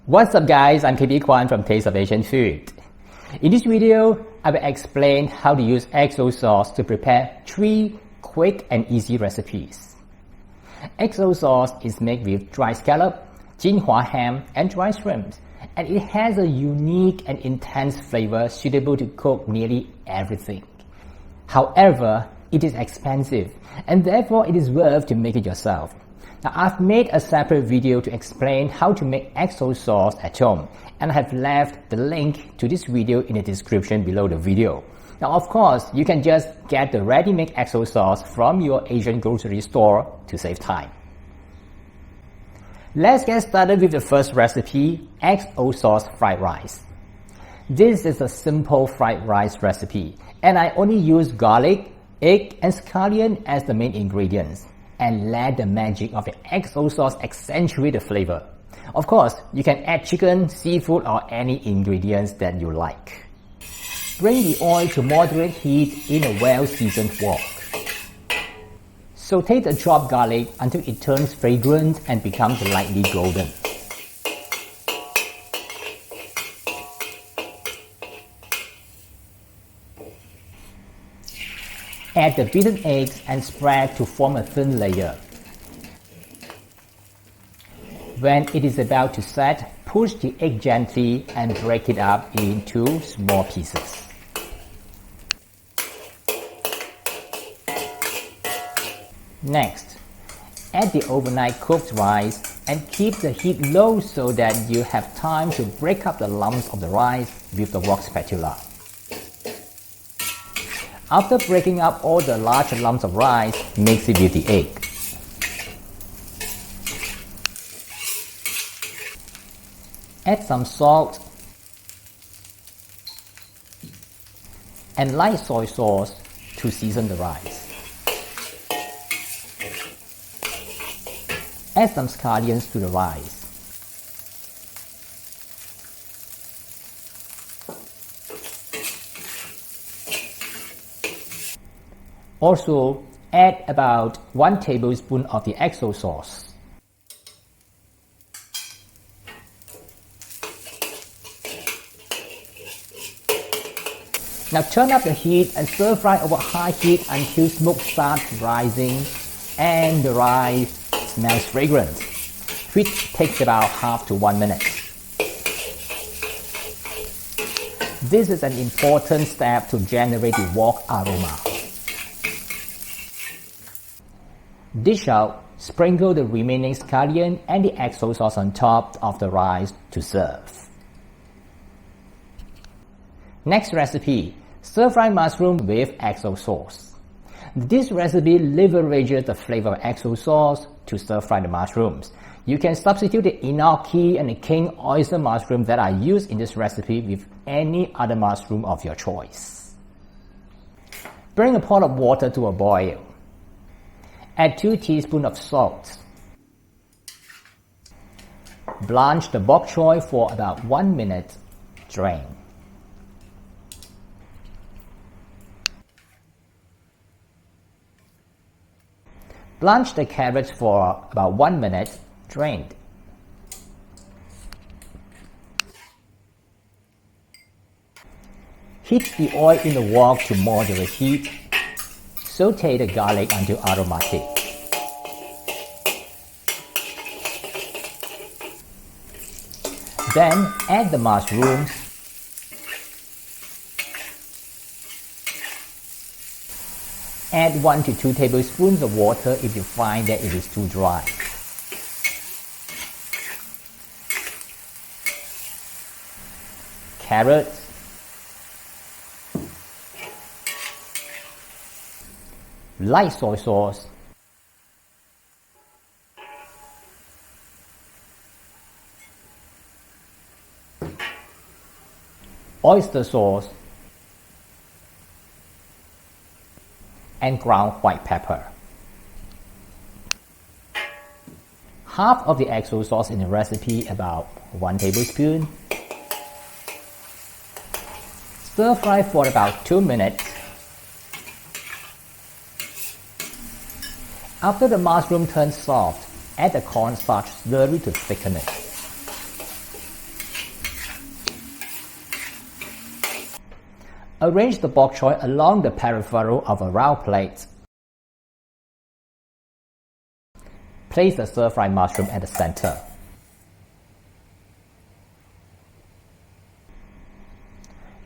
What's up guys, I'm KB Kwan from Taste of Asian Food. In this video, I will explain how to use XO sauce to prepare 3 quick and easy recipes. XO sauce is made with dry scallop, Jinhua ham and dry shrimp, and it has a unique and intense flavor suitable to cook nearly everything. However, it is expensive and therefore it is worth to make it yourself. Now, I've made a separate video to explain how to make XO sauce at home, and I have left the link to this video in the description below the video. Now, of course, you can just get the ready-made XO sauce from your Asian grocery store to save time. Let's get started with the first recipe, XO sauce fried rice. This is a simple fried rice recipe, and I only use garlic, egg, and scallion as the main ingredients, and let the magic of the XO sauce accentuate the flavor. Of course, you can add chicken, seafood, or any ingredients that you like. Bring the oil to moderate heat in a well-seasoned wok. Saute the chopped garlic until it turns fragrant and becomes lightly golden. Add the beaten eggs and spread to form a thin layer. When it is about to set, push the egg gently and break it up into small pieces. Next, add the overnight cooked rice and keep the heat low so that you have time to break up the lumps of the rice with the wok spatula. After breaking up all the large lumps of rice, mix it with the egg. Add some salt and light soy sauce to season the rice. Add some scallions to the rice. Also, add about 1 tablespoon of the XO sauce. Now turn up the heat and stir fry over high heat until smoke starts rising and the rice smells fragrant, which takes about half to 1 minute. This is an important step to generate the wok aroma. Dish out, sprinkle the remaining scallion and the XO sauce on top of the rice to serve. Next recipe, stir-fry mushroom with XO sauce. This recipe leverages the flavor of XO sauce to stir-fry the mushrooms. You can substitute the enoki and the king oyster mushroom that are used in this recipe with any other mushroom of your choice. Bring a pot of water to a boil. Add 2 teaspoons of salt. Blanch the bok choy for about 1 minute. Drain. Blanch the carrots for about 1 minute. Drained. Heat the oil in the wok to moderate heat. Saute the garlic until aromatic. Then add the mushrooms. Add 1 to 2 tablespoons of water if you find that it is too dry. Carrots. Light soy sauce, oyster sauce, and ground white pepper. Half of the XO sauce in the recipe, about 1 tablespoon. Stir fry for about 2 minutes. After the mushroom turns soft, add the cornstarch slurry to thicken it. Arrange the bok choy along the peripheral of a round plate. Place the stir-fried mushroom at the center.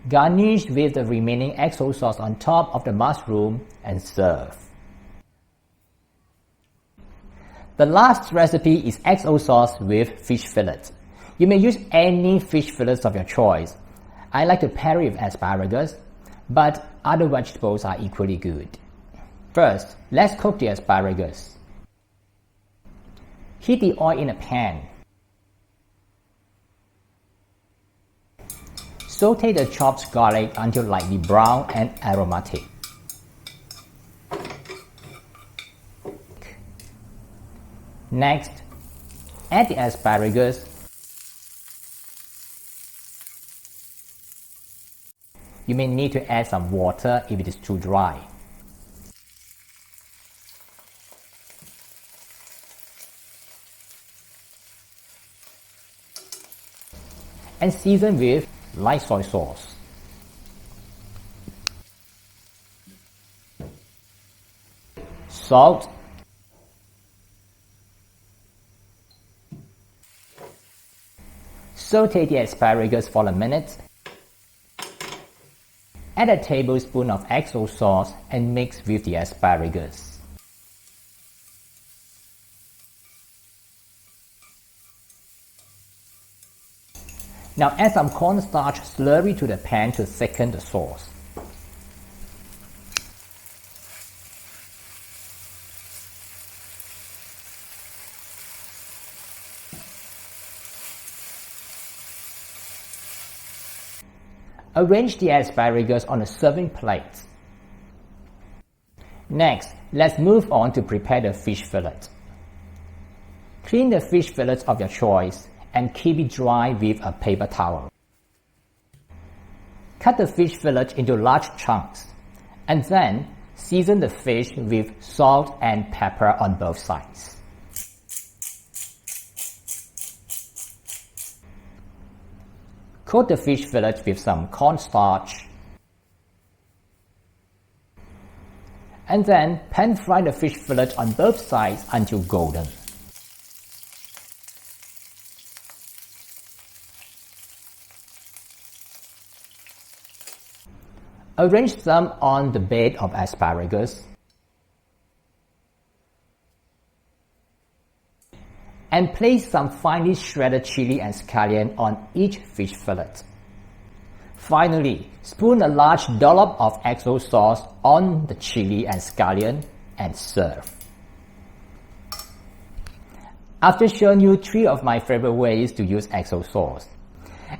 Garnish with the remaining XO sauce on top of the mushroom and serve. The last recipe is XO sauce with fish fillet. You may use any fish fillets of your choice. I like to pair it with asparagus, but other vegetables are equally good. First, let's cook the asparagus. Heat the oil in a pan. Saute the chopped garlic until lightly brown and aromatic. Next, add the asparagus. You may need to add some water if it is too dry. And season with light soy sauce. Salt. Saute the asparagus for a minute. Add a tablespoon of XO sauce and mix with the asparagus. Now add some cornstarch slurry to the pan to thicken the sauce. Arrange the asparagus on a serving plate. Next, let's move on to prepare the fish fillet. Clean the fish fillets of your choice and keep it dry with a paper towel. Cut the fish fillet into large chunks and then season the fish with salt and pepper on both sides. Coat the fish fillet with some cornstarch and then pan fry the fish fillet on both sides until golden. Arrange them on the bed of asparagus and place some finely shredded chili and scallion on each fish fillet. Finally, spoon a large dollop of XO sauce on the chili and scallion and serve. After showing you 3 of my favorite ways to use XO sauce,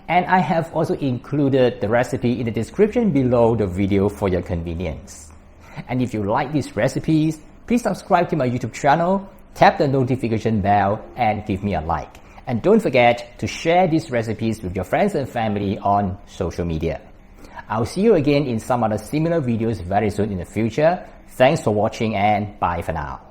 and I have also included the recipe in the description below the video for your convenience. And if you like these recipes, please subscribe to my YouTube channel, tap the notification bell, and give me a like. And don't forget to share these recipes with your friends and family on social media. I'll see you again in some other similar videos very soon in the future. Thanks for watching and bye for now.